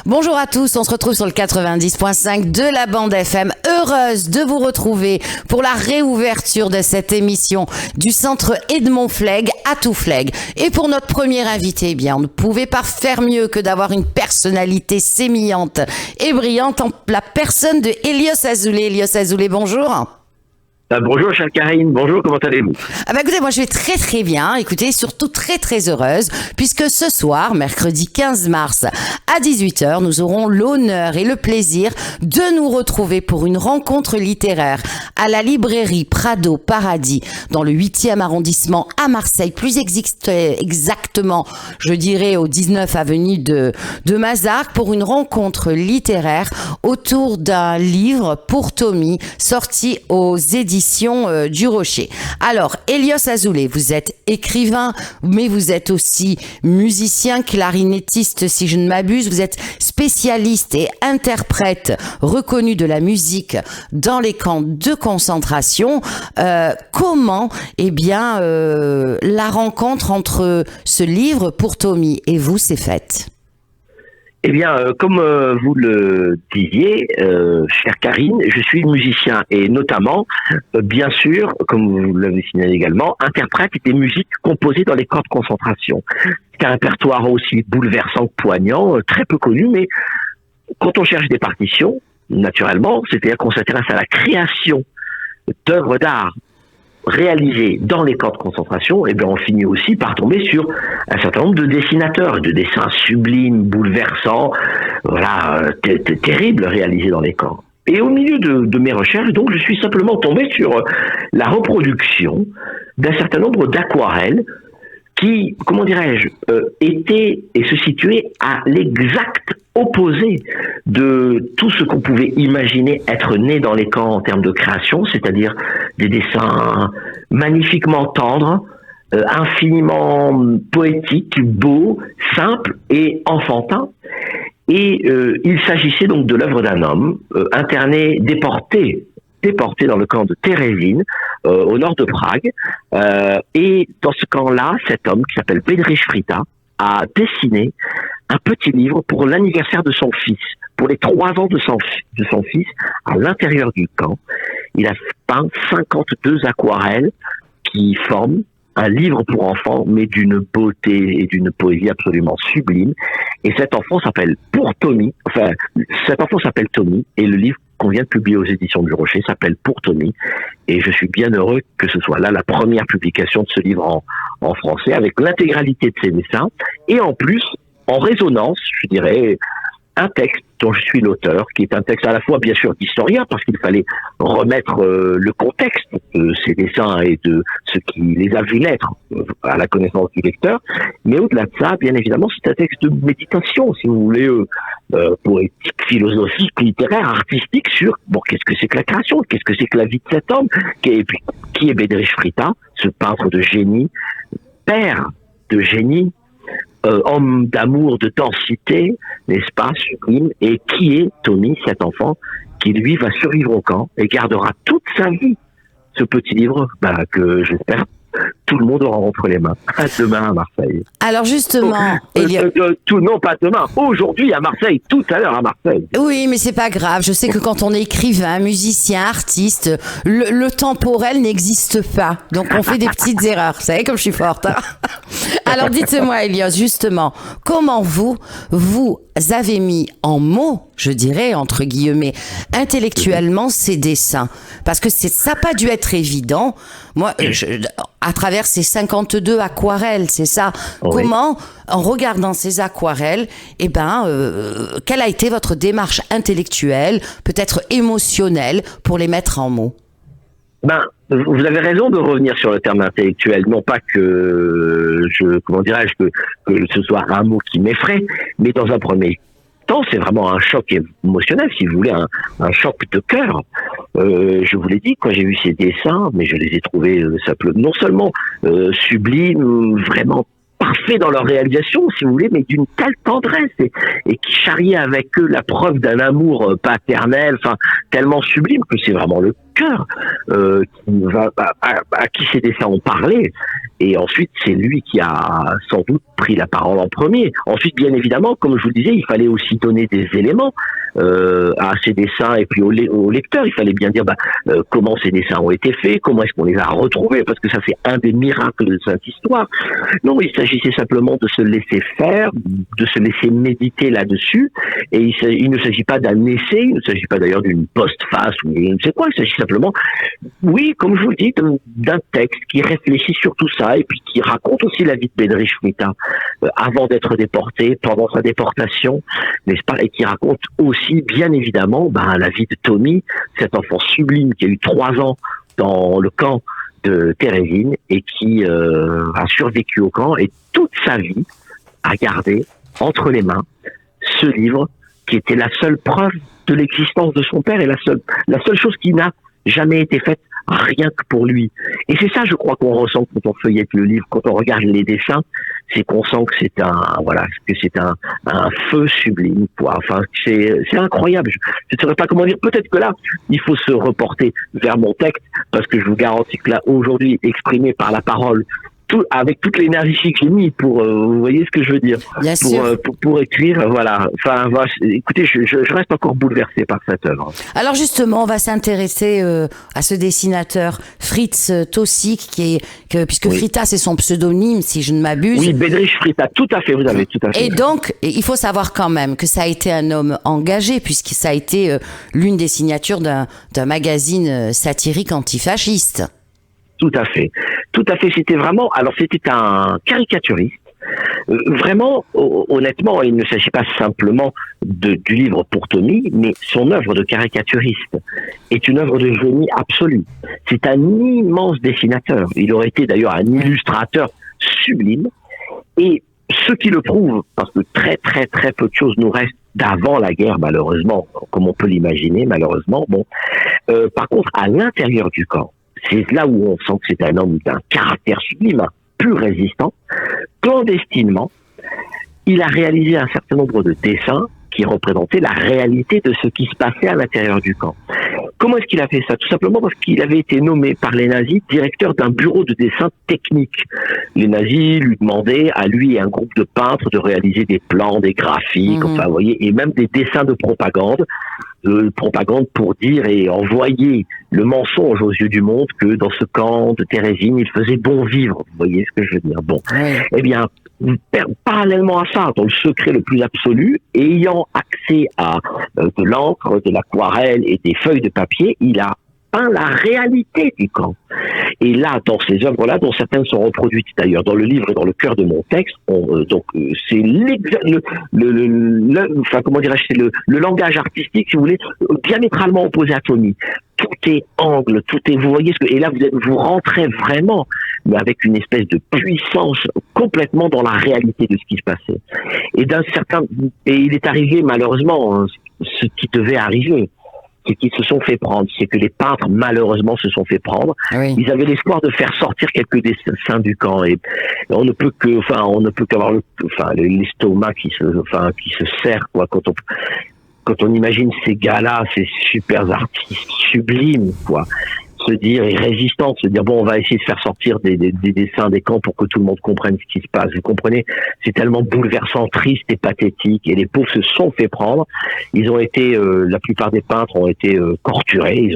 Bonjour à tous, on se retrouve sur le 90.5 de la bande FM. Heureuse de vous retrouver pour la réouverture de cette émission du centre Edmond Flegg à Toufleg. Et pour notre premier invité, eh bien, on ne pouvait pas faire mieux que d'avoir une personnalité sémillante et brillante en la personne de Elios Azoulay. Elios Azoulay, bonjour. Bonjour chère Karine, bonjour, comment allez-vous? Écoutez, moi je vais très très bien, écoutez, surtout très très heureuse, puisque ce soir, mercredi 15 mars, à 18h, nous aurons l'honneur et le plaisir de nous retrouver pour une rencontre littéraire à la librairie Prado Paradis, dans le 8e arrondissement à Marseille, plus exactement, je dirais, au 19 avenue de Mazarques, pour une rencontre littéraire autour d'un livre pour Tommy, sorti aux éditions du Rocher. Alors, Elios Azoulay, vous êtes écrivain, mais vous êtes aussi musicien, clarinettiste si je ne m'abuse. Vous êtes spécialiste et interprète reconnu de la musique dans les camps de concentration. Comment, la rencontre entre ce livre pour Tommy et vous s'est faite? Eh bien, comme vous le disiez, chère Karine, je suis musicien et notamment, bien sûr, comme vous l'avez signalé également, interprète des musiques composées dans les camps de concentration. C'est un répertoire aussi bouleversant que poignant, très peu connu, mais quand on cherche des partitions, naturellement, c'est-à-dire qu'on s'intéresse à la création d'œuvres d'art réalisés dans les camps de concentration, et bien on finit aussi par tomber sur un certain nombre de dessinateurs, de dessins sublimes, bouleversants, voilà, terribles réalisés dans les camps. Et au milieu de mes recherches, donc, je suis simplement tombé sur la reproduction d'un certain nombre d'aquarelles qui, comment dirais-je, étaient et se situaient à l'exact opposé de tout ce qu'on pouvait imaginer être né dans les camps en termes de création, c'est-à-dire des dessins magnifiquement tendres, infiniment poétiques, beaux, simples et enfantins. Et il s'agissait donc de l'œuvre d'un homme interné, déporté dans le camp de Terezín, au nord de Prague. Et dans ce camp-là, cet homme qui s'appelle Bedřich Frita a dessiné un petit livre pour l'anniversaire de son fils, pour les 3 ans de son fils, à l'intérieur du camp. Il a peint 52 aquarelles qui forment un livre pour enfants, mais d'une beauté et d'une poésie absolument sublime. Et cet enfant s'appelle Tommy, et le livre qu'on vient de publier aux éditions du Rocher s'appelle Pour Tommy. Et je suis bien heureux que ce soit là la première publication de ce livre en français, avec l'intégralité de ses dessins, et en plus, en résonance, je dirais, un texte dont je suis l'auteur, qui est un texte à la fois, bien sûr, d'historien, parce qu'il fallait remettre le contexte de ces dessins et de ce qui les a vus naître à la connaissance du lecteur, mais au-delà de ça, bien évidemment, c'est un texte de méditation, si vous voulez, poétique, philosophique, littéraire, artistique, sur, qu'est-ce que c'est que la création, qu'est-ce que c'est que la vie de cet homme, qui est Bedřich Frita, ce peintre de génie, père de génie, homme d'amour, de densité, n'est-ce pas, sublime, et qui est Tommy, cet enfant, qui lui va survivre au camp et gardera toute sa vie ce petit livre que j'espère tout le monde aura entre les mains. À demain à Marseille. Alors justement, non pas demain, aujourd'hui à Marseille, tout à l'heure à Marseille. Oui, mais c'est pas grave. Je sais que quand on est écrivain, musicien, artiste, le temporel n'existe pas. Donc on fait des petites erreurs. Vous savez comme je suis forte. Hein. Alors dites-moi, Elios, justement, comment vous avez mis en mots, je dirais, entre guillemets, intellectuellement ces dessins? Parce que ça n'a pas dû être évident. Moi, à travers ces 52 aquarelles, c'est ça. Oui. Comment, en regardant ces aquarelles, quelle a été votre démarche intellectuelle, peut-être émotionnelle, pour les mettre en mots? Vous avez raison de revenir sur le terme intellectuel, non pas que que ce soit un mot qui m'effraie, mais dans un premier temps, c'est vraiment un choc émotionnel, si vous voulez, un choc de cœur. Je vous l'ai dit, quand j'ai vu ces dessins, mais je les ai trouvés non seulement sublimes, vraiment parfaits dans leur réalisation, si vous voulez, mais d'une telle tendresse et qui charriait avec eux la preuve d'un amour paternel, enfin tellement sublime que c'est vraiment le cœur à qui ces dessins ont parlé. Et ensuite, c'est lui qui a sans doute pris la parole en premier. Ensuite, bien évidemment, comme je vous le disais, il fallait aussi donner des éléments à ces dessins et puis aux lecteurs. Il fallait bien dire comment ces dessins ont été faits, comment est-ce qu'on les a retrouvés, parce que ça c'est un des miracles de cette histoire. Non, il s'agissait simplement de se laisser faire, de se laisser méditer là-dessus. Et il ne s'agit pas d'un essai, il ne s'agit pas d'ailleurs d'une postface ou je ne sais quoi. Il s'agit simplement, oui, comme je vous le dis, d'un texte qui réfléchit sur tout ça et puis qui raconte aussi la vie de Bedřich Šmita avant d'être déporté, pendant sa déportation, n'est-ce pas, et qui raconte aussi, bien évidemment, la vie de Tommy, cet enfant sublime qui a eu 3 ans dans le camp de Terezín et qui a survécu au camp et toute sa vie a gardé entre les mains ce livre qui était la seule preuve de l'existence de son père et la seule chose qui n'a jamais été faite rien que pour lui. Et c'est ça, je crois, qu'on ressent quand on feuillette le livre, quand on regarde les dessins, c'est qu'on sent que c'est un feu sublime, quoi. Enfin, c'est incroyable. Je ne saurais pas comment dire. Peut-être que là, il faut se reporter vers mon texte, parce que je vous garantis que là, aujourd'hui, exprimé par la parole, avec toute l'énergie que j'ai mis pour, vous voyez ce que je veux dire, pour écrire, voilà. Enfin, voilà, écoutez, je reste encore bouleversé par cette œuvre. Alors justement, on va s'intéresser à ce dessinateur Fritz Tausig, puisque oui. Frita c'est son pseudonyme, si je ne m'abuse. Oui, Bedřich Frita, tout à fait, vous avez tout à fait. Et donc, il faut savoir quand même que ça a été un homme engagé, puisque ça a été l'une des signatures d'un magazine satirique antifasciste. Tout à fait. C'était vraiment, alors c'était un caricaturiste. Vraiment, honnêtement, il ne s'agit pas simplement du livre pour Tommy, mais son œuvre de caricaturiste est une œuvre de génie absolue. C'est un immense dessinateur. Il aurait été d'ailleurs un illustrateur sublime. Et ce qui le prouve, parce que très très très peu de choses nous restent d'avant la guerre, malheureusement, comme on peut l'imaginer, malheureusement. Bon, par contre, à l'intérieur du camp, c'est là où on sent que c'est un homme d'un caractère sublime, un pur résistant. Clandestinement, il a réalisé un certain nombre de dessins qui représentaient la réalité de ce qui se passait à l'intérieur du camp. Comment est-ce qu'il a fait ça? Tout simplement parce qu'il avait été nommé par les nazis directeur d'un bureau de dessin technique. Les nazis lui demandaient, à lui et un groupe de peintres, de réaliser des plans, des graphiques, enfin, vous voyez, et même des dessins de propagande pour dire et envoyer le mensonge aux yeux du monde que dans ce camp de Terezín, il faisait bon vivre. Vous voyez ce que je veux dire? Bon. Oui. Eh bien, parallèlement à ça, dans le secret le plus absolu, ayant accès à de l'encre, de l'aquarelle et des feuilles de papier, il a peint la réalité du camp. Et là, dans ces œuvres-là, dont certaines sont reproduites d'ailleurs dans le livre et dans le cœur de mon texte, c'est le langage artistique, si vous voulez, diamétralement opposé à Tommy. Tout est angle, tout est, vous voyez et là vous rentrez vraiment, mais avec une espèce de puissance complètement dans la réalité de ce qui se passait. Et il est arrivé malheureusement ce qui devait arriver. C'est qu'ils se sont fait prendre, c'est que les peintres malheureusement se sont fait prendre. Oui. Ils avaient l'espoir de faire sortir quelques dessins du camp et on ne peut qu'avoir l'estomac qui se serre, quoi, quand on imagine ces gars-là, ces super artistes sublimes, quoi, se dire, et résistants, se dire, bon, on va essayer de faire sortir des dessins des camps pour que tout le monde comprenne ce qui se passe. Vous comprenez? C'est tellement bouleversant, triste et pathétique, et les pauvres se sont fait prendre. Ils ont été, la plupart des peintres ont été torturés,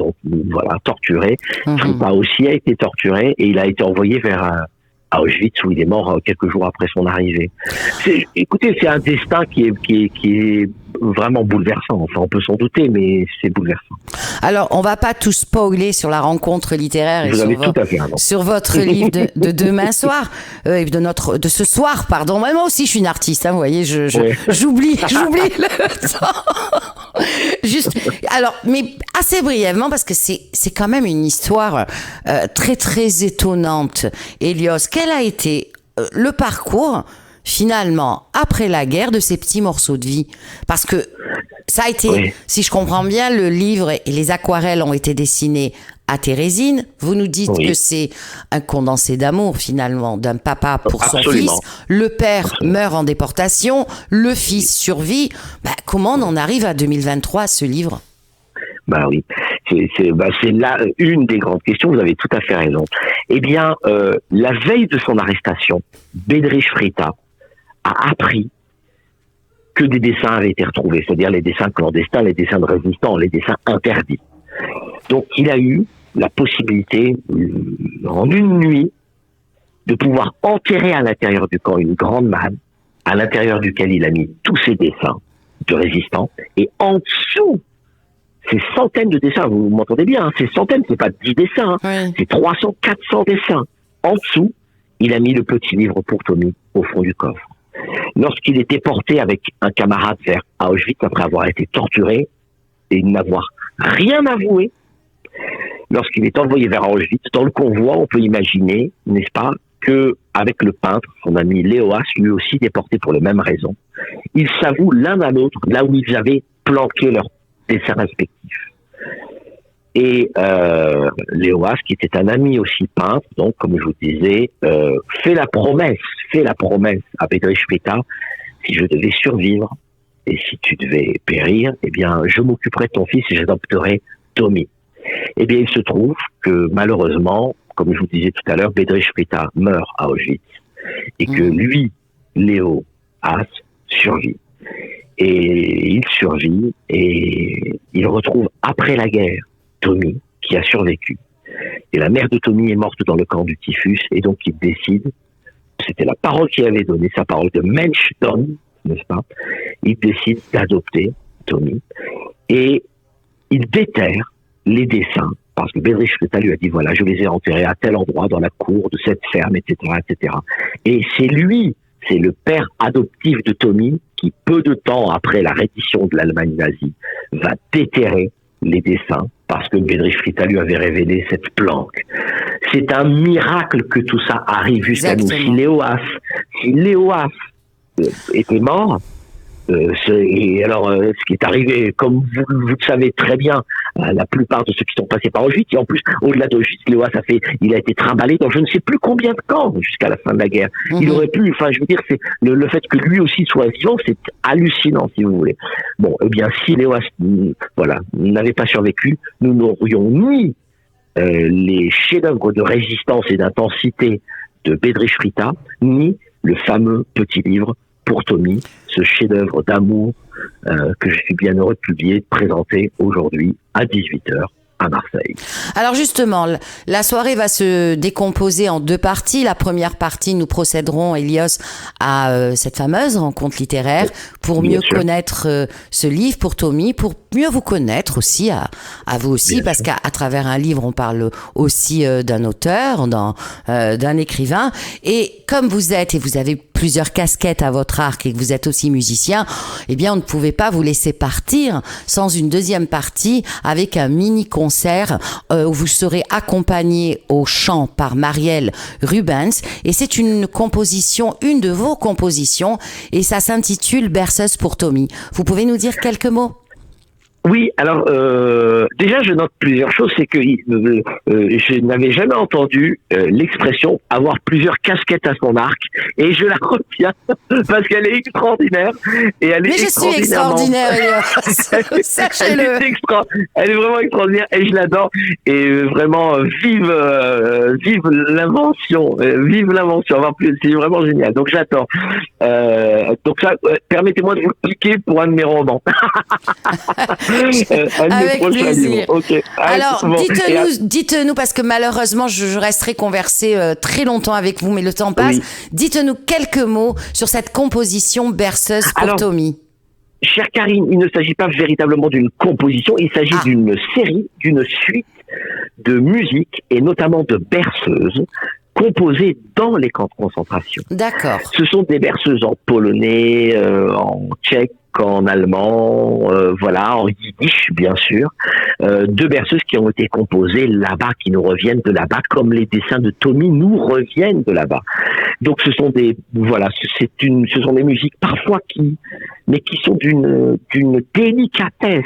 torturés. Frita aussi a été torturé, et il a été envoyé vers à Auschwitz, où il est mort quelques jours après son arrivée. Écoutez, c'est un destin qui est vraiment bouleversant. Enfin, on peut s'en douter, mais c'est bouleversant. Alors, on va pas tout spoiler sur la rencontre littéraire et sur votre livre de demain soir, de ce soir, pardon. Moi aussi, je suis une artiste, hein, vous voyez, j'oublie le temps. Juste, alors, mais assez brièvement, parce que c'est quand même une histoire très, très étonnante. Elios, quel a été le parcours, finalement, après la guerre, de ces petits morceaux de vie? Parce que ça a été, si je comprends bien, le livre et les aquarelles ont été dessinés à Thérésine. Vous nous dites que c'est un condensé d'amour, finalement, d'un papa pour son fils. Le père meurt en déportation, le fils survit. Comment on en arrive à 2023, ce livre ? Oui, c'est là une des grandes questions, vous avez tout à fait raison. Eh bien, la veille de son arrestation, Bedřich Frita a appris que des dessins avaient été retrouvés, c'est-à-dire les dessins clandestins, les dessins de résistants, les dessins interdits. Donc, il a eu la possibilité, en une nuit, de pouvoir enterrer à l'intérieur du camp une grande malle, à l'intérieur duquel il a mis tous ses dessins de résistants, et en dessous, ces centaines de dessins, vous m'entendez bien, hein, ces centaines, c'est pas 10 dessins, c'est 300, 400 dessins. En dessous, il a mis le petit livre pour Tommy au fond du coffre. Lorsqu'il était porté avec un camarade vers Auschwitz, après avoir été torturé et n'avoir rien avoué, lorsqu'il est envoyé vers Auschwitz, dans le convoi, on peut imaginer, n'est-ce pas, que avec le peintre, son ami Léoas, lui aussi déporté pour les mêmes raisons, ils s'avouent l'un à l'autre là où ils avaient planqué leurs dessins respectifs. Et Léoas, qui était un ami aussi peintre, donc comme je vous disais, fait la promesse à Bedřich Frita: si je devais survivre et si tu devais périr, eh bien je m'occuperai de ton fils et j'adopterai Tommy. Eh bien il se trouve que malheureusement, comme je vous disais tout à l'heure, Bedřich Frita meurt à Auschwitz et que lui, Léo Haas, survit. Et il survit et il retrouve après la guerre Tommy qui a survécu. Et la mère de Tommy est morte dans le camp du typhus et donc il décide, c'était la parole qu'il avait donnée, sa parole de Mensch d'homme, n'est-ce pas? Il décide d'adopter Tommy et il déterre les dessins parce que Bedřich Frita lui a dit voilà, je les ai enterrés à tel endroit dans la cour de cette ferme, etc., etc. Et c'est lui, c'est le père adoptif de Tommy qui, peu de temps après la reddition de l'Allemagne nazie, va déterrer les dessins parce que Bedřich Frita lui avait révélé cette planque. C'est un miracle que tout ça arrive jusqu'à nous. Si Léoas était mort, et alors, ce qui est arrivé, comme vous le savez très bien, la plupart de ceux qui sont passés par Auschwitz, et en plus, au-delà d'Auschwitz, Léoas il a été trimballé dans je ne sais plus combien de camps jusqu'à la fin de la guerre. Il aurait pu, je veux dire, c'est le fait que lui aussi soit vivant, c'est hallucinant, si vous voulez. Bon, eh bien, si Léoas, n'avait pas survécu, nous n'aurions ni les chefs-d'œuvre de résistance et d'intensité de Bedřich Frita, ni le fameux petit livre pour Tommy, ce chef-d'œuvre d'amour que je suis bien heureux de publier, de présenter aujourd'hui à 18h à Marseille. Alors justement, la soirée va se décomposer en deux parties. La première partie, nous procéderons, Elios, à cette fameuse rencontre littéraire pour mieux connaître ce livre pour Tommy, pour mieux vous connaître aussi, à vous aussi, parce qu'à travers un livre, on parle aussi d'un auteur, d'un écrivain. Et comme vous êtes, et vous avez plusieurs casquettes à votre arc et que vous êtes aussi musicien, eh bien, on ne pouvait pas vous laisser partir sans une deuxième partie avec un mini-concert où vous serez accompagné au chant par Marielle Rubens. Et c'est une de vos compositions, et ça s'intitule Berceuse pour Tommy. Vous pouvez nous dire quelques mots ? Oui, alors déjà je note plusieurs choses, c'est que je n'avais jamais entendu l'expression avoir plusieurs casquettes à son arc, et je la retiens parce qu'elle est extraordinaire. Et elle est Mais je suis extraordinaire, sachez-le. Elle est vraiment extraordinaire et je l'adore. Et vraiment vive l'invention, c'est vraiment génial. Donc j'attends. Donc ça, permettez-moi de vous cliquer pour un de mes romans. Avec plaisir. Okay. Alors, dites-nous, parce que malheureusement, je resterai conversée très longtemps avec vous, mais le temps passe. Oui. Dites-nous quelques mots sur cette composition Berceuse pour Tommy. Chère Karine, il ne s'agit pas véritablement d'une composition, il s'agit d'une série, d'une suite de musique, et notamment de berceuses, composées dans les camps de concentration. D'accord. Ce sont des berceuses en polonais, en tchèque, en allemand, en yiddish bien sûr, deux berceuses qui ont été composées là-bas, qui nous reviennent de là-bas, comme les dessins de Tommy nous reviennent de là-bas. Donc ce sont des musiques parfois qui mais qui sont d'une délicatesse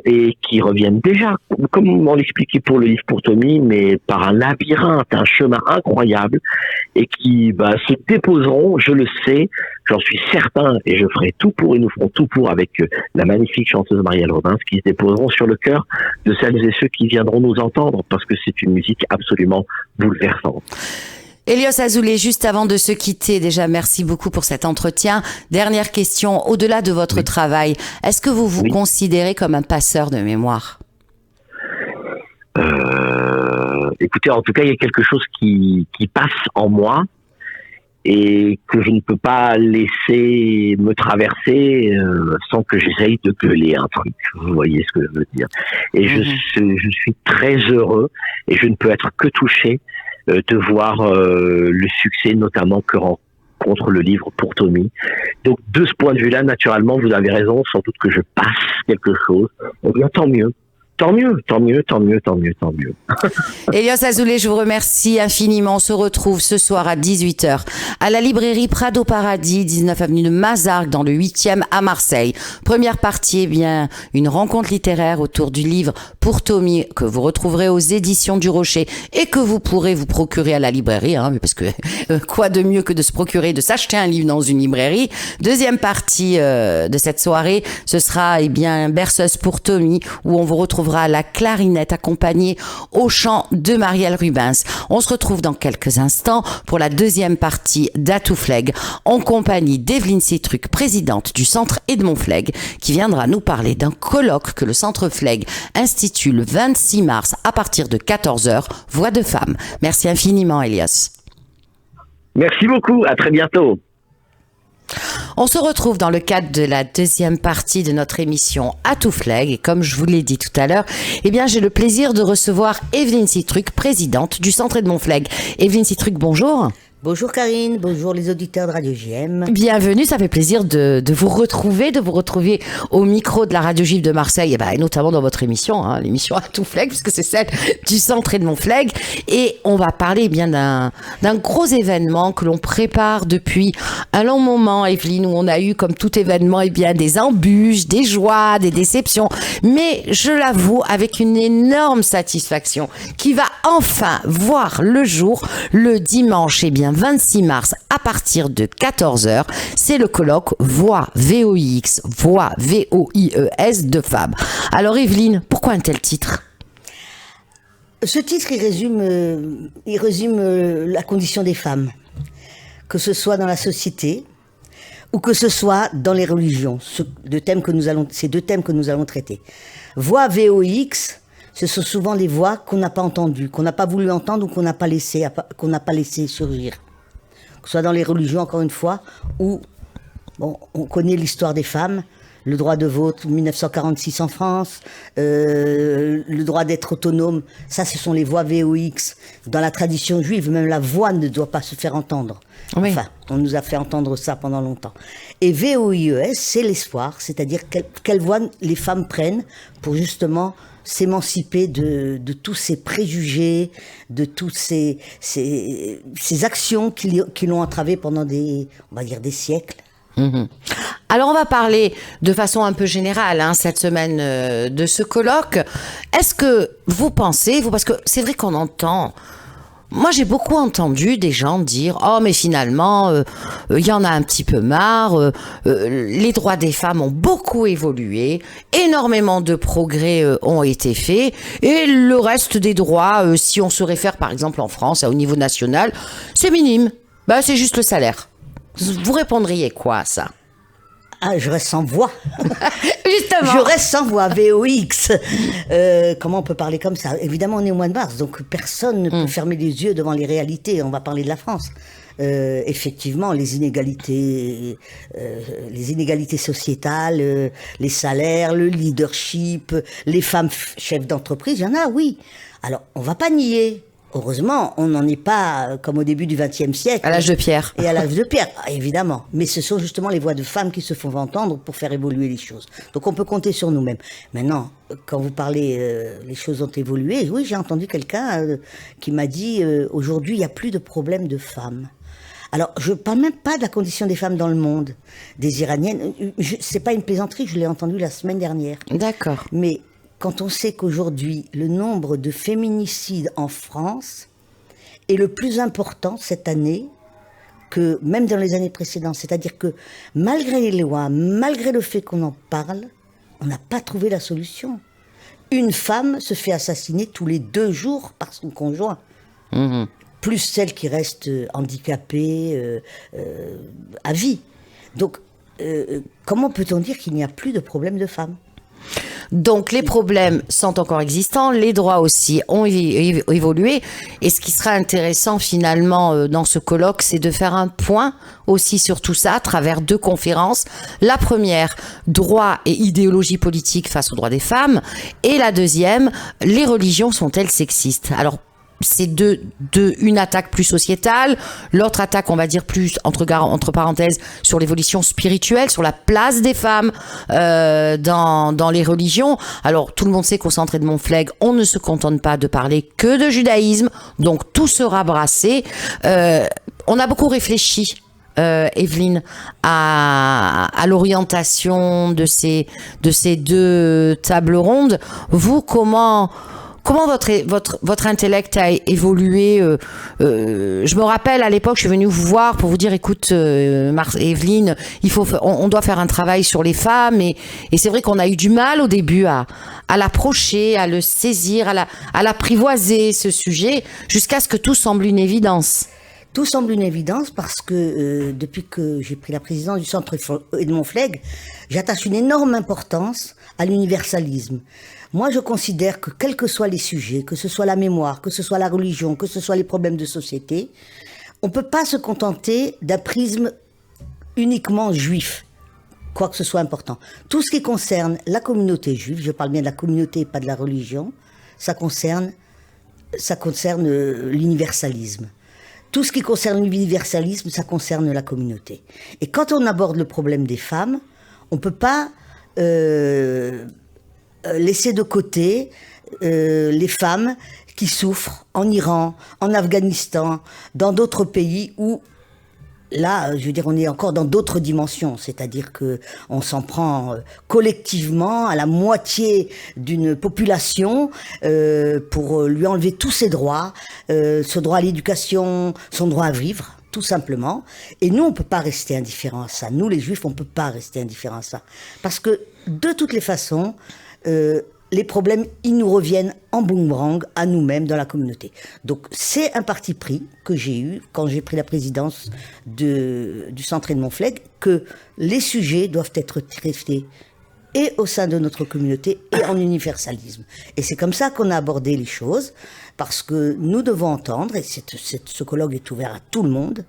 et qui reviennent déjà, comme on l'expliquait pour le livre pour Tommy, mais par un labyrinthe, un chemin incroyable, et qui se déposeront, je le sais, j'en suis certain, et je ferai tout pour, et nous ferons tout pour avec la magnifique chanteuse Marielle Robins, qui se déposeront sur le cœur de celles et ceux qui viendront nous entendre, parce que c'est une musique absolument bouleversante. Elios Azoulay, juste avant de se quitter, déjà merci beaucoup pour cet entretien. Dernière question, au-delà de votre travail, est-ce que vous vous considérez comme un passeur de mémoire ? Écoutez, en tout cas, il y a quelque chose qui passe en moi et que je ne peux pas laisser me traverser sans que j'essaye de gueuler un truc. Vous voyez ce que je veux dire. Et je suis très heureux et je ne peux être que touché de voir le succès notamment que rencontre le livre pour Tommy. Donc de ce point de vue-là, naturellement, vous avez raison, sans doute que je passe quelque chose. Eh bien, tant mieux. Tant mieux. Elios Azoulay, je vous remercie infiniment. On se retrouve ce soir à 18h à la librairie Prado Paradis, 19 avenue de Mazargues, dans le 8e à Marseille. Première partie, une rencontre littéraire autour du livre pour Tommy que vous retrouverez aux éditions du Rocher et que vous pourrez vous procurer à la librairie, parce que quoi de mieux que de se procurer, de s'acheter un livre dans une librairie. Deuxième partie de cette soirée, ce sera Berceuse pour Tommy, où on vous retrouvera à la clarinette accompagnée au chant de Marielle Rubens. On se retrouve dans quelques instants pour la deuxième partie d'Atout Flegg en compagnie d'Evelyne Citruc, présidente du Centre Edmond Flegg, qui viendra nous parler d'un colloque que le Centre Flegg institue le 26 mars à partir de 14h, Voix de femmes. Merci infiniment, Elios. Merci beaucoup, à très bientôt. On se retrouve dans le cadre de la deuxième partie de notre émission Atout Flegg et comme je vous l'ai dit tout à l'heure, j'ai le plaisir de recevoir Evelyne Citruc, présidente du Centre Edmond Flegg. Evelyne Citruc, bonjour. Bonjour Karine, bonjour les auditeurs de Radio JM. Bienvenue, ça fait plaisir de vous retrouver, au micro de la Radio Juive de Marseille, et notamment dans votre émission, l'émission Atout Flegg, puisque c'est celle du Centre Edmond Flegg. Et on va parler d'un gros événement que l'on prépare depuis un long moment, Evelyne, où on a eu, comme tout événement, des embûches, des joies, des déceptions. Mais je l'avoue, avec une énorme satisfaction, qui va enfin voir le jour le dimanche, 26 mars à partir de 14h, c'est le colloque Voix VOIX, Voix VOIES de femmes. Alors Evelyne, pourquoi un tel titre ? Ce titre, il résume la condition des femmes, que ce soit dans la société ou que ce soit dans les religions, ces deux thèmes que nous allons traiter. Voix VOIX, ce sont souvent les voix qu'on n'a pas entendues, qu'on n'a pas voulu entendre ou qu'on n'a pas laissé surgir. Que ce soit dans les religions, encore une fois, où on connaît l'histoire des femmes, le droit de vote 1946 en France, le droit d'être autonome, ça ce sont les voix VOX. Dans la tradition juive, même la voix ne doit pas se faire entendre. Oui. Enfin, on nous a fait entendre ça pendant longtemps. Et VOIES, c'est l'espoir, c'est-à-dire quelle voix les femmes prennent pour justement s'émanciper de tous ces préjugés, de toutes ces actions qui l'ont entravé pendant des siècles. Mmh. Alors on va parler de façon un peu générale cette semaine de ce colloque. Est-ce que vous pensez, parce que c'est vrai qu'on entend, moi j'ai beaucoup entendu des gens dire « Oh mais finalement, il y en a un petit peu marre, les droits des femmes ont beaucoup évolué, énormément de progrès ont été faits et le reste des droits, si on se réfère par exemple en France, au niveau national, c'est minime, c'est juste le salaire ». Vous répondriez quoi à ça ? Je reste sans voix. Justement. Je reste sans voix, VOX. Comment on peut parler comme ça ? Évidemment, on est au mois de mars, donc personne ne peut fermer les yeux devant les réalités. On va parler de la France. Effectivement, les inégalités sociétales, les salaires, le leadership, les femmes chefs d'entreprise, il y en a, oui. Alors, on va pas nier. Heureusement, on n'en est pas comme au début du XXe siècle. À l'âge de pierre. Et à l'âge de pierre, évidemment. Mais ce sont justement les voix de femmes qui se font entendre pour faire évoluer les choses. Donc on peut compter sur nous-mêmes. Maintenant, quand vous parlez, les choses ont évolué. Oui, j'ai entendu quelqu'un qui m'a dit, aujourd'hui, il n'y a plus de problème de femmes. Alors, je parle même pas de la condition des femmes dans le monde, des Iraniennes. C'est pas une plaisanterie, je l'ai entendu la semaine dernière. D'accord. Mais quand on sait qu'aujourd'hui, le nombre de féminicides en France est le plus important cette année que même dans les années précédentes. C'est-à-dire que malgré les lois, malgré le fait qu'on en parle, on n'a pas trouvé la solution. Une femme se fait assassiner tous les 2 jours par son conjoint. Mmh. Plus celle qui reste handicapée à vie. Donc, comment peut-on dire qu'il n'y a plus de problème de femmes ? Donc les problèmes sont encore existants, les droits aussi ont évolué. Et ce qui sera intéressant finalement dans ce colloque, c'est de faire un point aussi sur tout ça à travers 2 conférences. La première, droit et idéologie politique face aux droits des femmes. Et la deuxième, les religions sont-elles sexistes ? Alors, c'est une attaque plus sociétale, l'autre attaque, on va dire plus entre parenthèses, sur l'évolution spirituelle, sur la place des femmes dans les religions. Alors tout le monde sait qu'au Centre Edmond Flegg, on ne se contente pas de parler que de judaïsme, donc tout sera brassé. On a beaucoup réfléchi, Evelyne, à l'orientation de ces 2 tables rondes. Vous, Comment votre intellect a évolué je me rappelle à l'époque, je suis venue vous voir pour vous dire, écoute, Evelyne, on doit faire un travail sur les femmes, et c'est vrai qu'on a eu du mal au début à l'approcher, à le saisir, à l'apprivoiser ce sujet, jusqu'à ce que tout semble une évidence. Tout semble une évidence parce que depuis que j'ai pris la présidence du Centre Edmond Flegg, j'attache une énorme importance à l'universalisme. Moi, je considère que quels que soient les sujets, que ce soit la mémoire, que ce soit la religion, que ce soit les problèmes de société, on ne peut pas se contenter d'un prisme uniquement juif, quoi que ce soit important. Tout ce qui concerne la communauté juive, je parle bien de la communauté et pas de la religion, ça concerne l'universalisme. Tout ce qui concerne l'universalisme, ça concerne la communauté. Et quand on aborde le problème des femmes, on ne peut pas laisser de côté les femmes qui souffrent en Iran, en Afghanistan, dans d'autres pays où, là, je veux dire, on est encore dans d'autres dimensions. C'est-à-dire qu'on s'en prend collectivement à la moitié d'une population pour lui enlever tous ses droits, ce droit à l'éducation, son droit à vivre, tout simplement. Et nous, on ne peut pas rester indifférents à ça. Nous, les Juifs, on ne peut pas rester indifférents à ça. Parce que, de toutes les façons, les problèmes, ils nous reviennent en boomerang à nous-mêmes dans la communauté. Donc, c'est un parti pris que j'ai eu quand j'ai pris la présidence du Centre Edmond Flegg, que les sujets doivent être traités et au sein de notre communauté et en universalisme. Et c'est comme ça qu'on a abordé les choses, parce que nous devons entendre, et ce colloque est ouvert à tout le monde,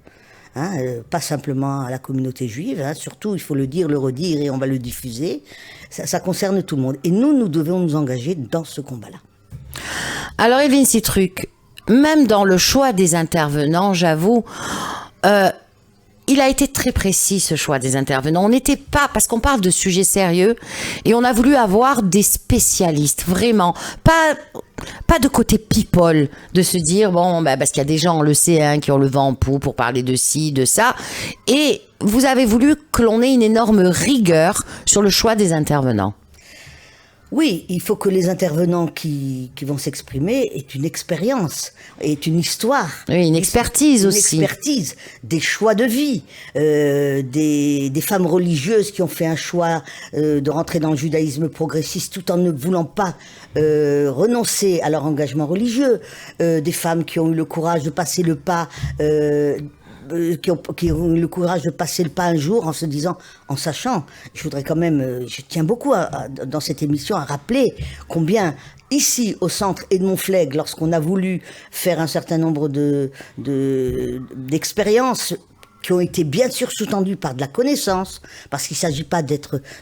pas simplement à la communauté juive, surtout il faut le dire, le redire et on va le diffuser, ça concerne tout le monde. Et nous devons nous engager dans ce combat-là. Alors Evelyne Citruc, même dans le choix des intervenants, j'avoue, il a été très précis ce choix des intervenants. On n'était pas, parce qu'on parle de sujets sérieux, et on a voulu avoir des spécialistes, vraiment, pas de côté people, de se dire, bon, parce qu'il y a des gens, on le sait, qui ont le vent en poupe pour parler de ci, de ça, et vous avez voulu que l'on ait une énorme rigueur sur le choix des intervenants. Oui, il faut que les intervenants qui vont s'exprimer aient une expérience, aient une histoire. Oui, une expertise aussi. Une expertise, des choix de vie, des femmes religieuses qui ont fait un choix de rentrer dans le judaïsme progressiste tout en ne voulant pas renoncer à leur engagement religieux, des femmes qui ont eu le courage de passer le pas qui ont eu le courage de passer le pas un jour en se disant, en sachant, je voudrais quand même, je tiens beaucoup dans cette émission à rappeler combien ici au Centre Edmond Flegg, lorsqu'on a voulu faire un certain nombre d'expériences qui ont été bien sûr sous-tendues par de la connaissance, parce qu'il ne s'agit pas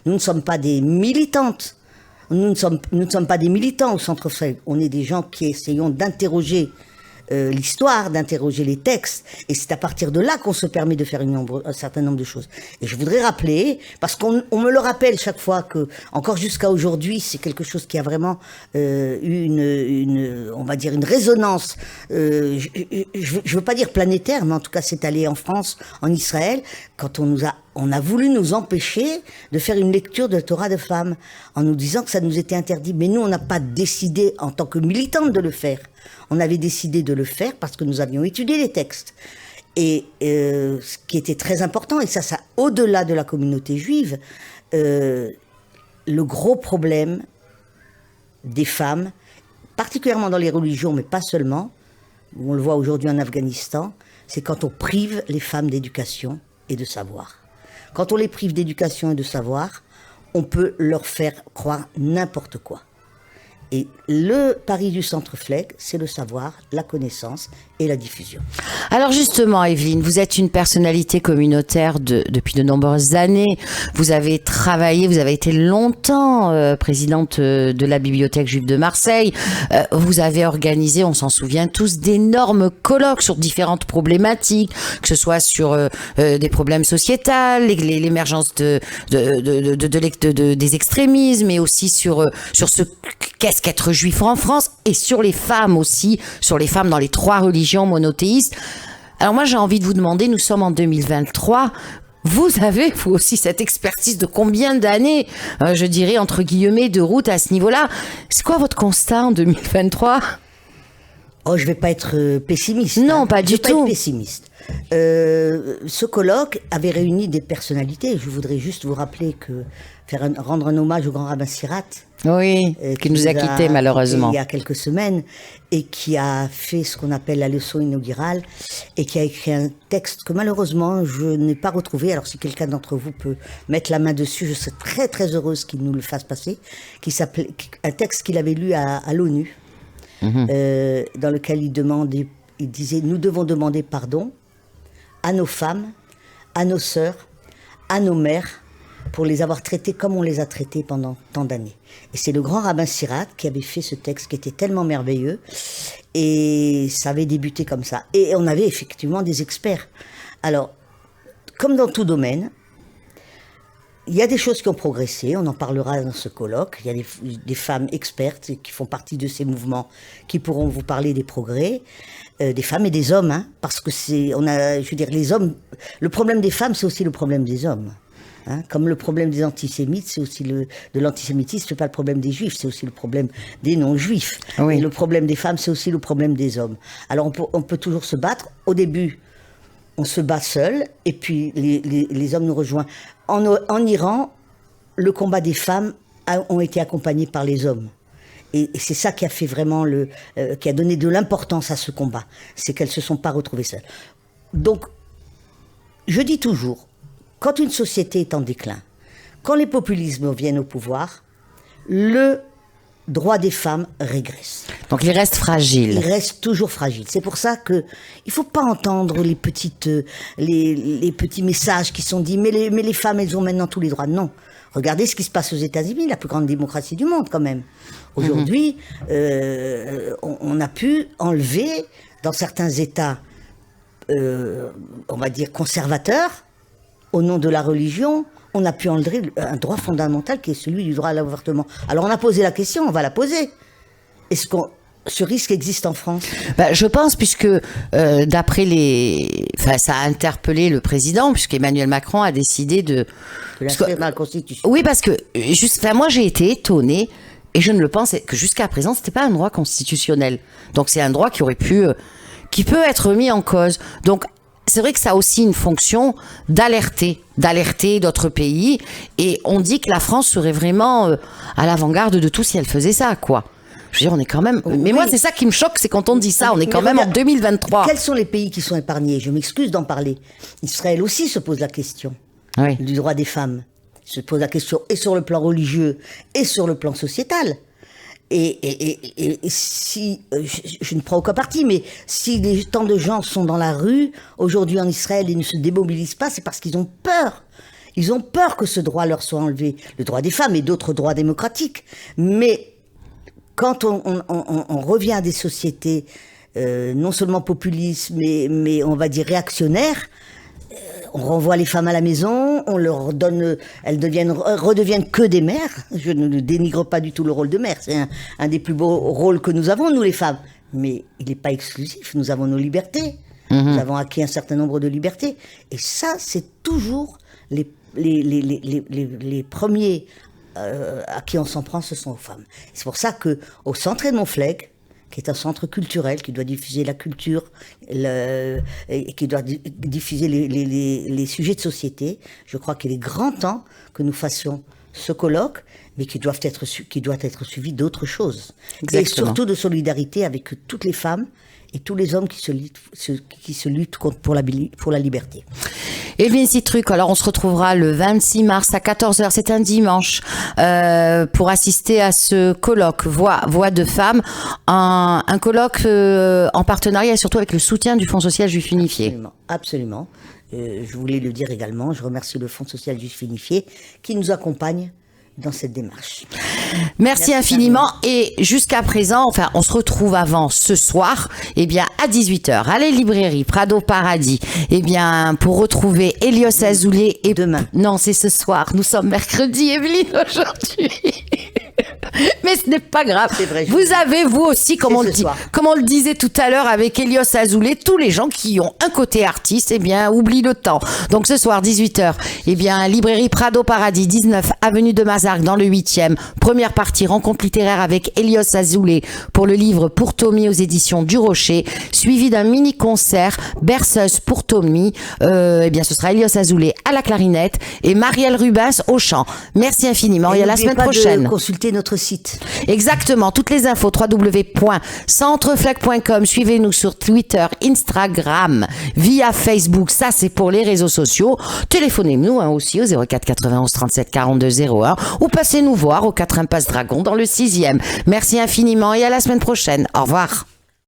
nous ne sommes pas des militantes, nous ne sommes pas des militants au Centre Flegg, on est des gens qui essayons d'interroger l'histoire, d'interroger les textes. Et c'est à partir de là qu'on se permet de faire un certain nombre de choses. Et je voudrais rappeler, parce qu'on me le rappelle chaque fois que, encore jusqu'à aujourd'hui, c'est quelque chose qui a vraiment on va dire une résonance. Je veux pas dire planétaire, mais en tout cas c'est allé en France, en Israël, quand on a voulu nous empêcher de faire une lecture de Torah de femmes, en nous disant que ça nous était interdit. Mais nous, on n'a pas décidé en tant que militantes de le faire. On avait décidé de le faire parce que nous avions étudié les textes. Et ce qui était très important, et ça au-delà de la communauté juive, le gros problème des femmes, particulièrement dans les religions, mais pas seulement, on le voit aujourd'hui en Afghanistan, c'est quand on prive les femmes d'éducation et de savoir. Quand on les prive d'éducation et de savoir, on peut leur faire croire n'importe quoi. Et le pari du Centre Fleg, c'est le savoir, la connaissance et la diffusion. Alors justement, Evelyne, vous êtes une personnalité communautaire depuis de nombreuses années. Vous avez travaillé, vous avez été longtemps présidente de la Bibliothèque juive de Marseille. Vous avez organisé, on s'en souvient tous, d'énormes colloques sur différentes problématiques, que ce soit sur des problèmes sociétals, l'émergence des extrémismes, mais aussi sur ce qu'est-ce qu'être juif en France, et sur les femmes aussi, sur les femmes dans les 3 religions monothéistes. Alors moi j'ai envie de vous demander, nous sommes en 2023, vous avez vous aussi cette expertise de combien d'années, je dirais entre guillemets, de route à ce niveau-là. C'est quoi votre constat en 2023 ? Oh, je vais pas être pessimiste. Non, pas du tout. Je vais pas être pessimiste. Ce colloque avait réuni des personnalités. Je voudrais juste vous rappeler que rendre un hommage au grand rabbin Sirat. Oui, qui nous a quittés malheureusement. Il y a quelques semaines, et qui a fait ce qu'on appelle la leçon inaugurale, et qui a écrit un texte que malheureusement je n'ai pas retrouvé. Alors si quelqu'un d'entre vous peut mettre la main dessus, je serais très très heureuse qu'il nous le fasse passer. Un texte qu'il avait lu à l'ONU. Dans lequel il disait: nous devons demander pardon à nos femmes, à nos sœurs, à nos mères, pour les avoir traitées comme on les a traitées pendant tant d'années. Et c'est le grand rabbin Sirat qui avait fait ce texte qui était tellement merveilleux, et ça avait débuté comme ça. Et on avait effectivement des experts. Alors, comme dans tout domaine, il y a des choses qui ont progressé, on en parlera dans ce colloque. Il y a des femmes expertes qui font partie de ces mouvements qui pourront vous parler des progrès, des femmes et des hommes, hein, parce que les hommes, le problème des femmes, c'est aussi le problème des hommes. Hein, comme le problème des antisémites, c'est aussi de l'antisémitisme, c'est pas le problème des juifs, c'est aussi le problème des non-juifs. Oui. Et le problème des femmes, c'est aussi le problème des hommes. Alors on peut toujours se battre. Au début, on se bat seul, et puis les hommes nous rejoignent. En Iran, le combat des femmes ont été accompagnés par les hommes. Et c'est ça qui a fait vraiment qui a donné de l'importance à ce combat. C'est qu'elles se sont pas retrouvées seules. Donc, je dis toujours, quand une société est en déclin, quand les populismes viennent au pouvoir, le droit des femmes régresse. Donc il reste fragile. Il reste toujours fragile. C'est pour ça que il faut pas entendre les petits messages qui sont dits mais les femmes, elles ont maintenant tous les droits. Non. Regardez ce qui se passe aux États-Unis, la plus grande démocratie du monde quand même. Aujourd'hui, on a pu enlever dans certains États, on va dire conservateurs, au nom de la religion, on a pu enlever un droit fondamental qui est celui du droit à l'avortement. Alors on a posé la question, on va la poser. Est-ce que ce risque existe en France ? Je pense, puisque ça a interpellé le président, puisqu'Emmanuel Macron a décidé de l'inscrire dans la Constitution. Oui, parce que moi j'ai été étonnée, et je ne le pensais que jusqu'à présent, c'était pas un droit constitutionnel. Donc c'est un droit qui peut être mis en cause. Donc c'est vrai que ça a aussi une fonction d'alerter d'autres pays, et on dit que la France serait vraiment à l'avant-garde de tout si elle faisait ça, quoi. Je veux dire, on est quand même... Mais moi, c'est ça qui me choque, c'est quand on dit ça, on est quand même en 2023. Quels sont les pays qui sont épargnés ? Je m'excuse d'en parler. Israël aussi se pose la question du droit des femmes. Il se pose la question et sur le plan religieux et sur le plan sociétal. Et si, je ne prends aucun parti, mais si tant de gens sont dans la rue aujourd'hui en Israël et ne se démobilisent pas, c'est parce qu'ils ont peur. Ils ont peur que ce droit leur soit enlevé. Le droit des femmes et d'autres droits démocratiques. Mais quand on revient à des sociétés non seulement populistes, mais on va dire réactionnaires. On renvoie les femmes à la maison, on leur donne, elles redeviennent que des mères. Je ne dénigre pas du tout le rôle de mère. C'est un des plus beaux rôles que nous avons, nous les femmes. Mais il n'est pas exclusif. Nous avons nos libertés. Nous avons acquis un certain nombre de libertés. Et ça, c'est toujours les premiers à qui on s'en prend, ce sont aux femmes. C'est pour ça que au Centre Edmond Flegg, qui est un centre culturel qui doit diffuser la culture, et qui doit diffuser les sujets de société, je crois qu'il est grand temps que nous fassions ce colloque, mais qui doit être suivi d'autres choses. Exactement. Et surtout de solidarité avec toutes les femmes et tous les hommes qui se luttent pour la liberté. Evelyne Citruc, alors on se retrouvera le 26 mars à 14h, c'est un dimanche, pour assister à ce colloque Voix de femmes, un colloque en partenariat et surtout avec le soutien du Fonds social juif unifié. Absolument, absolument. Je voulais le dire également, je remercie le Fonds social juif unifié qui nous accompagne dans cette démarche. Merci infiniment. Et jusqu'à présent, enfin, on se retrouve avant ce soir, eh bien, à 18h, à la librairie Prado Paradis, eh bien, pour retrouver Elios Azoulay et demain. Non, c'est ce soir. Nous sommes mercredi, Evelyne, aujourd'hui. Mais ce n'est pas grave. C'est vrai, vous avez, vous aussi, comme on le disait tout à l'heure avec Elios Azoulay, tous les gens qui ont un côté artiste, eh bien, oublient le temps. Donc, ce soir, 18h, eh bien, librairie Prado Paradis, 19 avenue de Mazargues, dans le 8e. Première partie, rencontre littéraire avec Elios Azoulay pour le livre Pour Tommy aux éditions du Rocher, suivi d'un mini-concert berceuse pour Tommy. Eh bien, ce sera Elios Azoulay à la clarinette et Marielle Rubens au chant. Merci infiniment et à la semaine prochaine. De consulter notre site. Exactement, toutes les infos www.centreflag.com. Suivez-nous sur Twitter, Instagram, via Facebook, ça c'est pour les réseaux sociaux. Téléphonez-nous aussi au 04 91 37 42 01 ou passez nous voir au 4 Impasse Dragon dans le 6e. Merci infiniment et à la semaine prochaine. Au revoir.